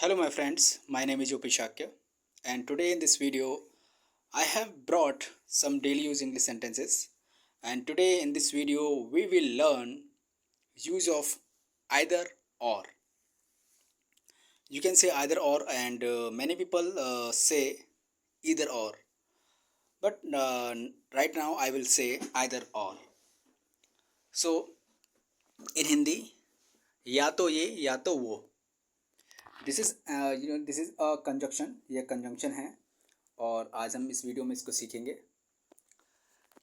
Hello my friends, my name is Yopi Shakya and today in this video I have brought some daily use English sentences and today in this video we will learn use of either or. You can say either or and many people say either or, but right now I will say either or. So in Hindi या तो ये या तो वो, this is this is a conjunction, ये conjunction है और आज हम इस वीडियो में इसको सीखेंगे।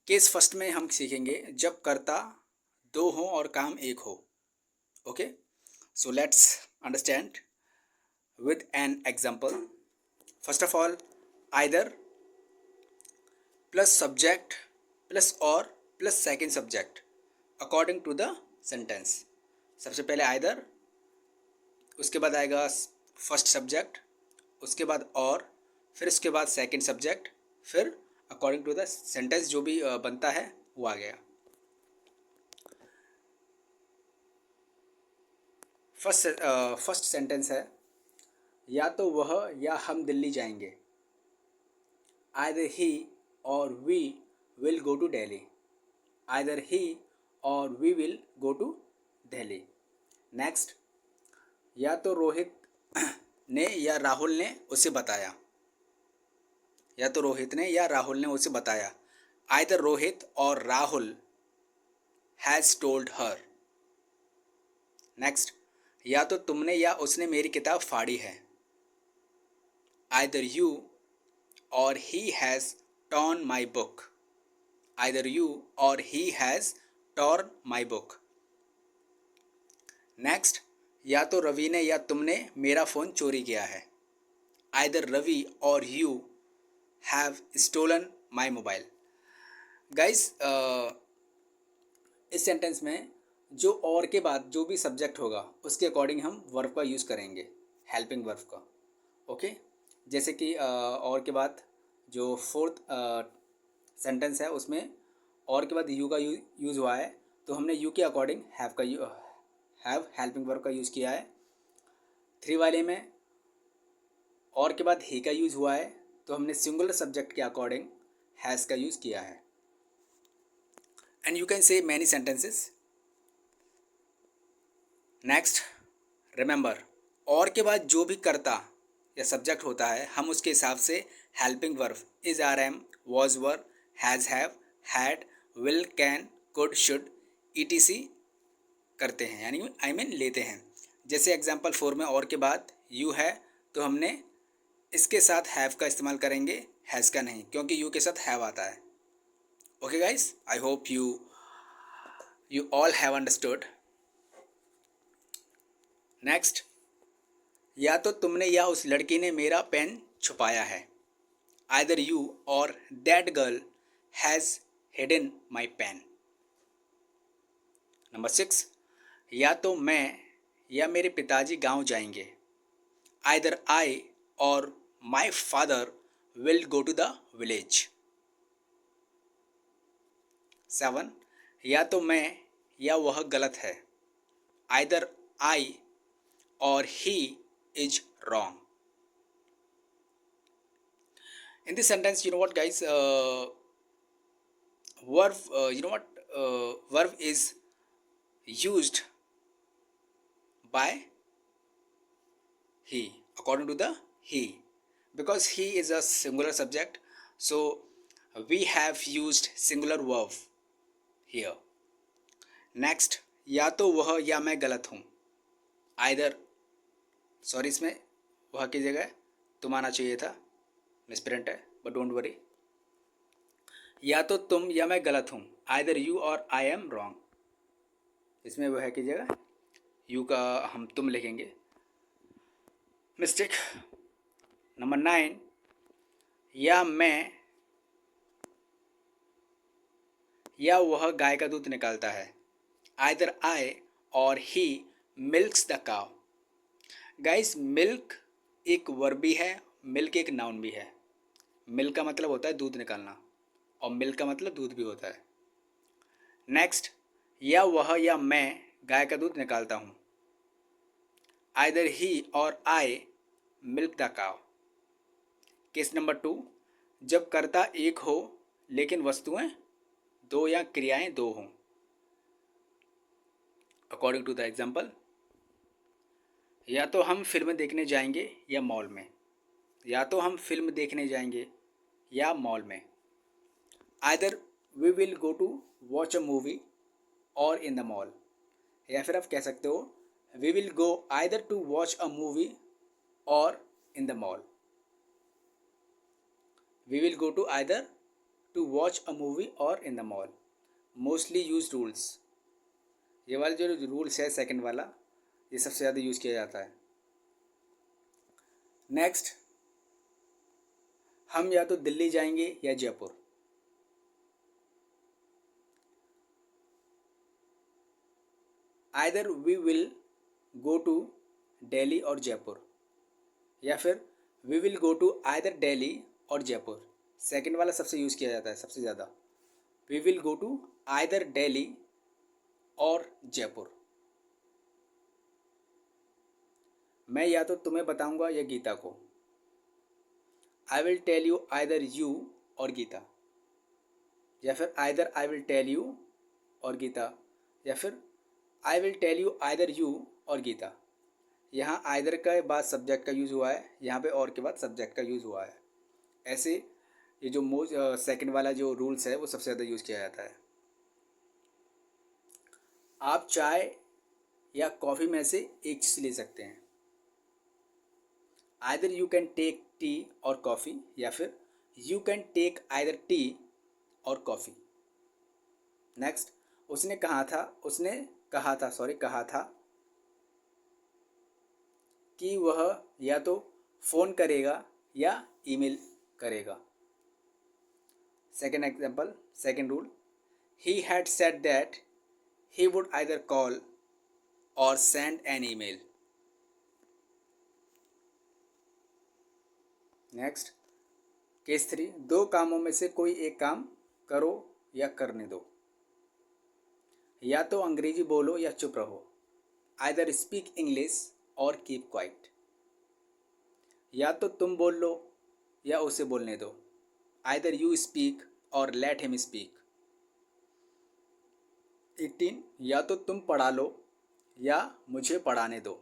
केस फर्स्ट में हम सीखेंगे जब कर्ता दो हों और काम एक हो। Okay, so let's understand with an example. First of all, either plus subject plus or plus second subject according to the sentence. सबसे पहले आइदर, उसके बाद आएगा फर्स्ट सब्जेक्ट, उसके बाद और, फिर उसके बाद सेकंड सब्जेक्ट, फिर अकॉर्डिंग टू द सेंटेंस जो भी बनता है वो आ गया। फर्स्ट सेंटेंस है या तो वह या हम दिल्ली जाएंगे। Either he or we will go to Delhi. Either he or we will go to Delhi. Next, या तो रोहित ने या राहुल ने उसे बताया। या तो रोहित ने या राहुल ने उसे बताया। आइदर रोहित और Rahul has told her. Next, या तो तुमने या उसने मेरी किताब फाड़ी है। Either you or he has torn my book. Either you or he has torn my book. Next, या तो रवि ने या तुमने मेरा फ़ोन चोरी किया है। Either Ravi or you have stolen my mobile. Guys, इस सेंटेंस में जो और के बाद जो भी सब्जेक्ट होगा उसके अकॉर्डिंग हम वर्ब का यूज़ करेंगे, हेल्पिंग वर्ब का। ओके, जैसे कि और के बाद जो फोर्थ सेंटेंस है उसमें और के बाद यू का यूज़ हुआ है, तो हमने यू के अकॉर्डिंग हैव हेल्पिंग वर्ब का यूज़ किया है। 3 वाले में और के बाद ही का यूज़ हुआ है, तो हमने सिंगुलर सब्जेक्ट के अकॉर्डिंग हैज़ का यूज़ किया है। And you can say many sentences. Next, remember, और के बाद जो भी कर्ता या सब्जेक्ट होता है हम उसके हिसाब से helping verb is, are, am, was, were, has, have, had, will, can, could, should, etc करते हैं, यानी आई मीन लेते हैं। जैसे एग्जाम्पल 4 में और के बाद यू है तो हमने इसके साथ हैव का इस्तेमाल करेंगे, हैज़ का नहीं, क्योंकि यू के साथ हैव आता है। Okay guys, I hope you all have understood. Next, या तो तुमने या उस लड़की ने मेरा पेन छुपाया है। Either you or that girl has hidden my pen. Number 6, या तो मैं या मेरे पिताजी गांव जाएंगे। Either I or my father will go to the village. 7, या तो मैं या वह गलत है। आइदर आई और he is wrong. In this sentence, you know what guys, verb is used by he, according to the he, because he is a singular subject, so we have used singular verb here. Next, या तो वह या मैं गलत हूँ। Either, sorry, इसमें वह की जगह तुम आना चाहिए था, मिसप्रिंट है, बट डोंट वरी। या तो तुम या मैं गलत हूँ। आइदर यू और आई एम रॉन्ग। इसमें वह की जगह यू का हम तुम लिखेंगे, मिस्टेक। नंबर 9, या मैं या वह गाय का दूध निकालता है। आइदर आई और ही मिल्क्स द काव। गाइस, मिल्क एक वर्ब भी है, मिल्क एक नाउन भी है। मिल्क का मतलब होता है दूध निकालना और मिल्क का मतलब दूध भी होता है। नेक्स्ट, या वह या मैं गाय का दूध निकालता हूँ। आइदर ही और आई मिल्क द काव। केस नंबर 2, जब कर्ता एक हो लेकिन वस्तुएं दो या क्रियाएं दो हों। अकॉर्डिंग टू द एग्जाम्पल, या तो हम फिल्म देखने जाएंगे या मॉल में, या तो हम फिल्म देखने जाएंगे या मॉल में। Either we will go to watch a movie or in the mall, या फिर आप कह सकते हो we will go either to watch a movie or in the mall. We will go to either to watch a movie or in the mall. Mostly use rules, ये वाला जो rules है सेकंड वाला, ये सबसे ज़्यादा यूज़ किया जाता है। नेक्स्ट, हम या तो दिल्ली जाएंगे या Jaipur. Either we will go to Delhi or Jaipur, या फिर we will go to either Delhi or Jaipur. Second वाला सबसे यूज़ किया जाता है सबसे ज़्यादा। We will go to either Delhi or Jaipur. मैं या तो तुम्हें बताऊंगा या गीता को। I will tell you either you or Geeta, या फिर either I will tell you or Geeta, या फिर I will tell you either you or Geeta. यहाँ आइदर के बाद सब्जेक्ट का यूज़ हुआ है, यहाँ पे और के बाद सब्जेक्ट का यूज़ हुआ है। ऐसे ये जो सेकंड वाला जो रूल्स है वो सबसे ज़्यादा यूज़ किया जाता है। आप चाय या कॉफ़ी में से एक चीज़ ले सकते हैं। Either you can take tea or coffee, या फिर you can take either tea or coffee. Next, कहा था कि वह या तो फ़ोन करेगा या ईमेल करेगा। Second example, second rule, he had said that he would either call or send an email. Next, case 3, दो कामों में से कोई एक काम करो या करने दो। या तो अंग्रेजी बोलो या चुप रहो। आइदर स्पीक इंग्लिश और कीप क्वाइट। या तो तुम बोल लो या उसे बोलने दो। आइदर यू स्पीक और लेट हिम स्पीक। 18, या तो तुम पढ़ा लो या मुझे पढ़ाने दो।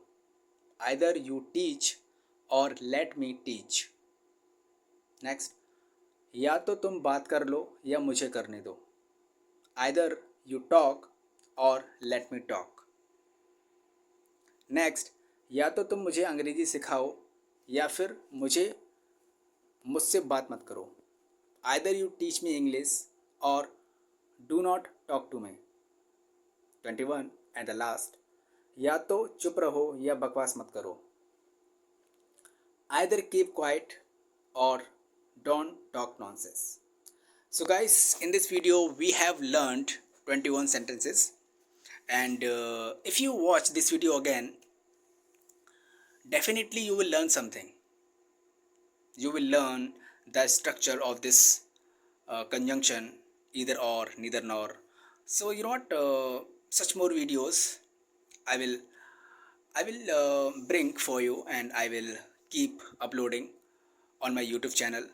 आइदर यू टीच और लेट मी टीच। नेक्स्ट, या तो तुम बात कर लो या मुझे करने दो। आइदर यू टॉक और लेट मी टॉक। नेक्स्ट, या तो तुम मुझे अंग्रेजी सिखाओ या फिर मुझसे बात मत करो। Either you teach me English or do not talk to me. 21 and the last, या तो चुप रहो या बकवास मत करो। आइदर कीप क्वाइट और don't talk nonsense. So guys, in this video we have learned 21 sentences, and if you watch this video again, definitely you will learn something. You will learn the structure of this conjunction, either or, neither nor. So you know what, such more videos I will bring for you, and I will keep uploading on my YouTube channel.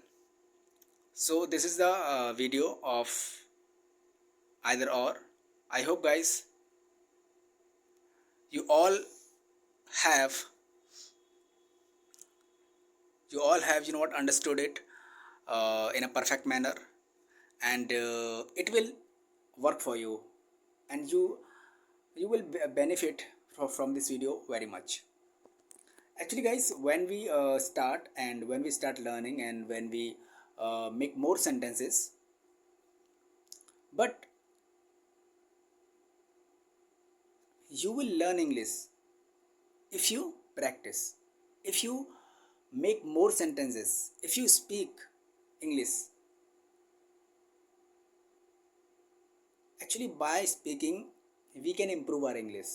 So this is the video of either or. I hope guys you all have understood it in a perfect manner, and it will work for you, and you will benefit from this video very much. Actually guys, when we start, and when we start learning, and when we make more sentences, but you will learn English if you practice, if you make more sentences, if you speak English. Actually, by speaking we can improve our English,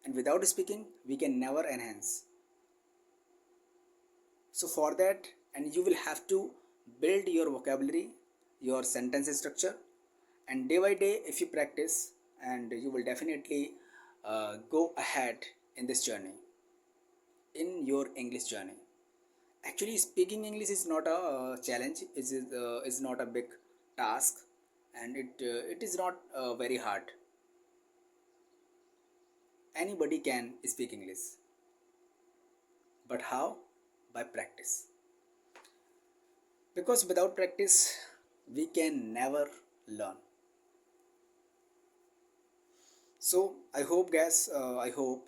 and without speaking we can never enhance. So for that, and you will have to build your vocabulary, your sentence structure, and day by day if you practice, and you will definitely go ahead in this journey, in your English journey. Actually, speaking English is not a challenge. Is not a big task, and it is not very hard. Anybody can speak English, but how? By practice. Because without practice, we can never learn. So I hope, guys. I hope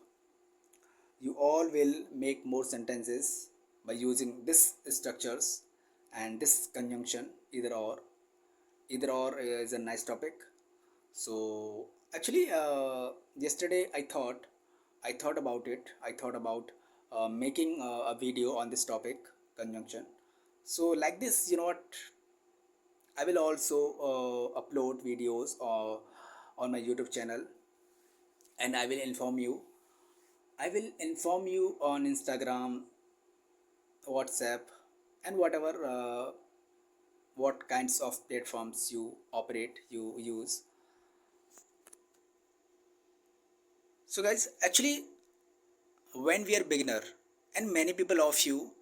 you all will make more sentences by using this structures and this conjunction. Either or is a nice topic. So actually, yesterday I thought about it. I thought about making a video on this topic, conjunction. So like this, you know what? I will also upload videos on my YouTube channel, and I will inform you. I will inform you on Instagram, WhatsApp, and whatever what kinds of platforms you operate, you use. So guys, actually, when we are beginner, and many people of you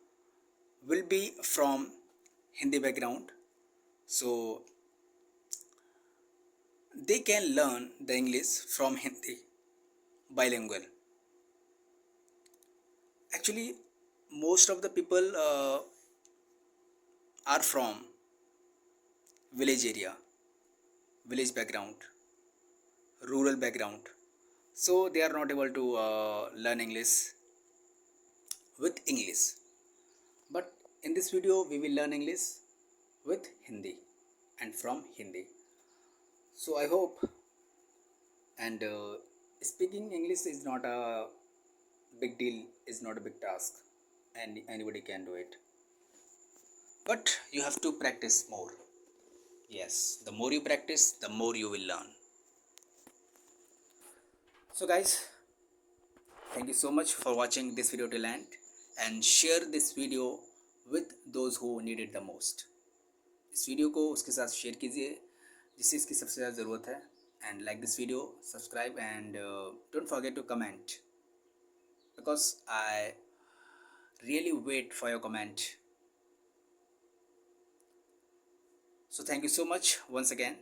will be from Hindi background, so they can learn the English from Hindi bilingual. Actually, most of the people are from village area, village background, rural background, so they are not able to learn English with English. But in this video, we will learn English with Hindi and from Hindi. So I hope, and speaking English is not a big deal, is not a big task, and anybody can do it. But you have to practice more. Yes, the more you practice, the more you will learn. So guys, thank you so much for watching this video till end, and share this video with those who need it the most. इस video को उसके साथ share कीजिए जिसे इसकी सबसे ज़्यादा ज़रूरत है. And like this video, subscribe, and don't forget to comment, because I really wait for your comment. So thank you so much once again.